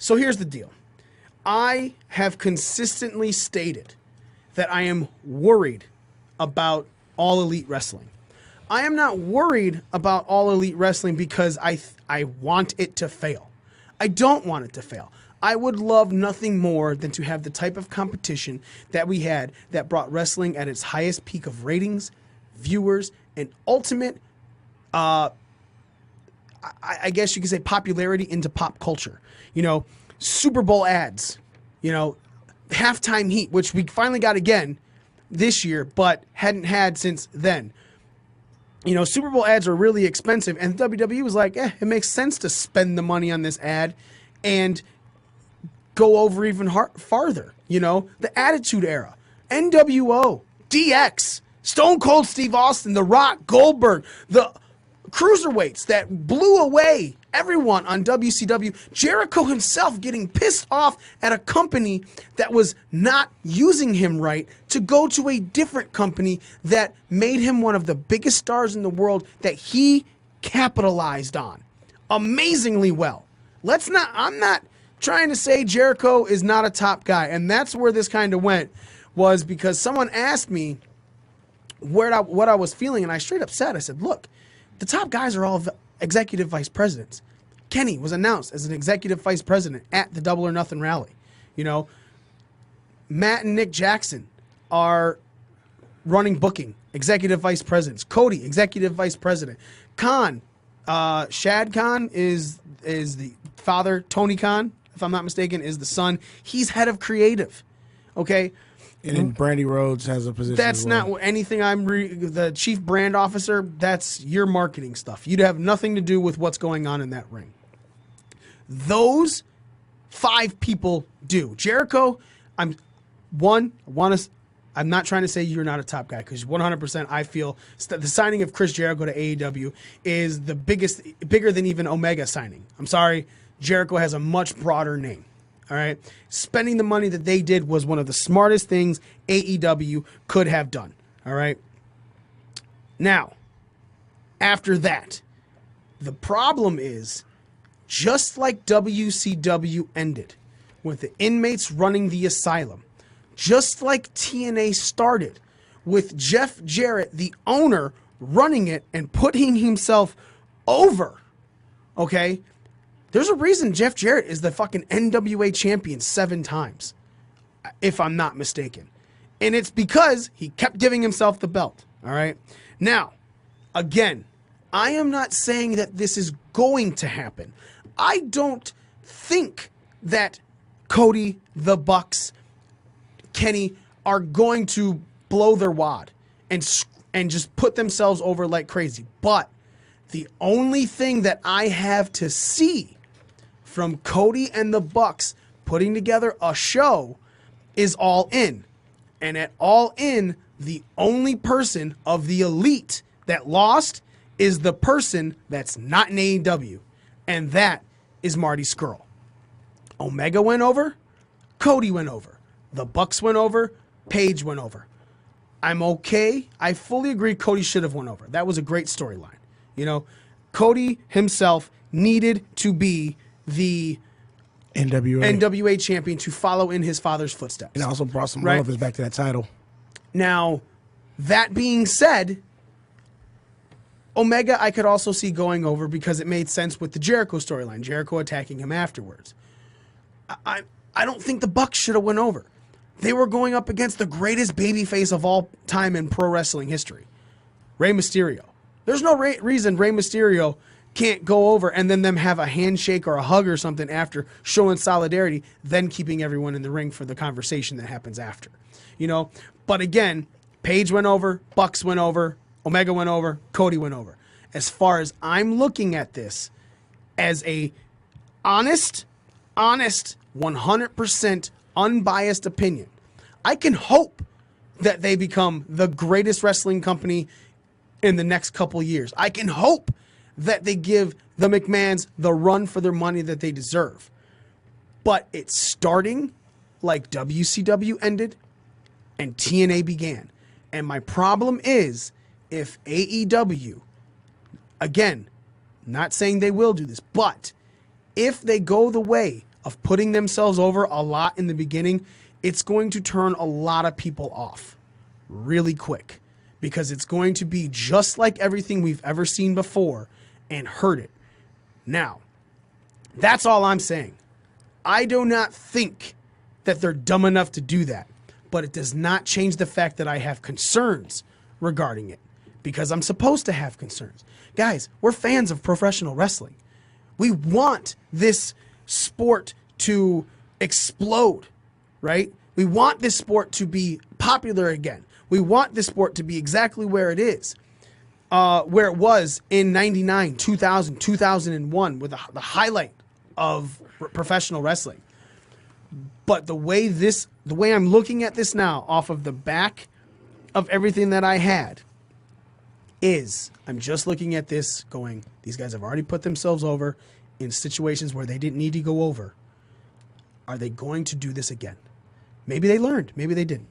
So here's the deal. I have consistently stated that I am worried about All Elite Wrestling. I am not worried about All Elite Wrestling because I want it to fail. I don't want it to fail. I would love nothing more than to have the type of competition that we had that brought wrestling at its highest peak of ratings, viewers, and ultimate, I guess you could say, popularity into pop culture. You know, Super Bowl ads, you know, halftime heat, which we finally got again this year, but hadn't had since then. You know, Super Bowl ads are really expensive, and WWE was like, it makes sense to spend the money on this ad and go over even farther. You know, the Attitude Era, NWO, DX, Stone Cold Steve Austin, The Rock, Goldberg, the cruiserweights that blew away everyone on WCW, Jericho himself getting pissed off at a company that was not using him right to go to a different company that made him one of the biggest stars in the world that he capitalized on amazingly well. I'm not trying to say Jericho is not a top guy, and that's where this kind of went, was because someone asked me what I was feeling, and I straight up said, I said, look, the top guys are all executive vice presidents. Kenny was announced as an executive vice president at the Double or Nothing rally. You know, Matt and Nick Jackson are running booking, executive vice presidents. Cody, executive vice president. Khan, Shad Khan is the father. Tony Khan, if I'm not mistaken, is the son. He's head of creative. Okay. And then Brandy Rhodes has a position. That's not anything the chief brand officer. That's your marketing stuff. You'd have nothing to do with what's going on in that ring. Those 5 people do. Jericho, I'm not trying to say you're not a top guy, because 100% I feel the signing of Chris Jericho to AEW is bigger than even Omega signing. I'm sorry, Jericho has a much broader name. All right. Spending the money that they did was one of the smartest things AEW could have done. All right. Now, after that, the problem is, just like WCW ended with the inmates running the asylum, just like TNA started with Jeff Jarrett, the owner, running it and putting himself over. Okay. There's a reason Jeff Jarrett is the fucking NWA champion 7 times, if I'm not mistaken. And it's because he kept giving himself the belt, all right? Now, again, I am not saying that this is going to happen. I don't think that Cody, the Bucks, Kenny are going to blow their wad and just put themselves over like crazy. But the only thing that I have to see from Cody and the Bucks putting together a show is All In. And at All In, the only person of the elite that lost is the person that's not in AEW. And that is Marty Scurll. Omega went over. Cody went over. The Bucks went over. Paige went over. I'm okay. I fully agree Cody should have went over. That was a great storyline. You know, Cody himself needed to be the NWA champion to follow in his father's footsteps. And also brought some relevance back to that title. Now, that being said, Omega I could also see going over because it made sense with the Jericho storyline, Jericho attacking him afterwards. I don't think the Bucks should have went over. They were going up against the greatest babyface of all time in pro wrestling history, Rey Mysterio. There's no reason Rey Mysterio can't go over and then them have a handshake or a hug or something after, showing solidarity, then keeping everyone in the ring for the conversation that happens after. You know, but again, Paige went over, Bucks went over, Omega went over, Cody went over. As far as I'm looking at this as a honest, 100% unbiased opinion, I can hope that they become the greatest wrestling company in the next couple years. I can hope that they give the McMahons the run for their money that they deserve. But it's starting like WCW ended and TNA began. And my problem is, if AEW, again, not saying they will do this, but if they go the way of putting themselves over a lot in the beginning, it's going to turn a lot of people off really quick, because it's going to be just like everything we've ever seen before and hurt it. Now, that's all I'm saying. I do not think that they're dumb enough to do that, but it does not change the fact that I have concerns regarding it, because I'm supposed to have concerns. Guys, we're fans of professional wrestling. We want this sport to explode, right? We want this sport to be popular again. We want this sport to be exactly where it is, where it was in 99, 2000, 2001, with the highlight of professional wrestling. But the way I'm looking at this now, off of the back of everything that I had, is I'm just looking at this going, these guys have already put themselves over in situations where they didn't need to go over. Are they going to do this again? Maybe they learned. Maybe they didn't.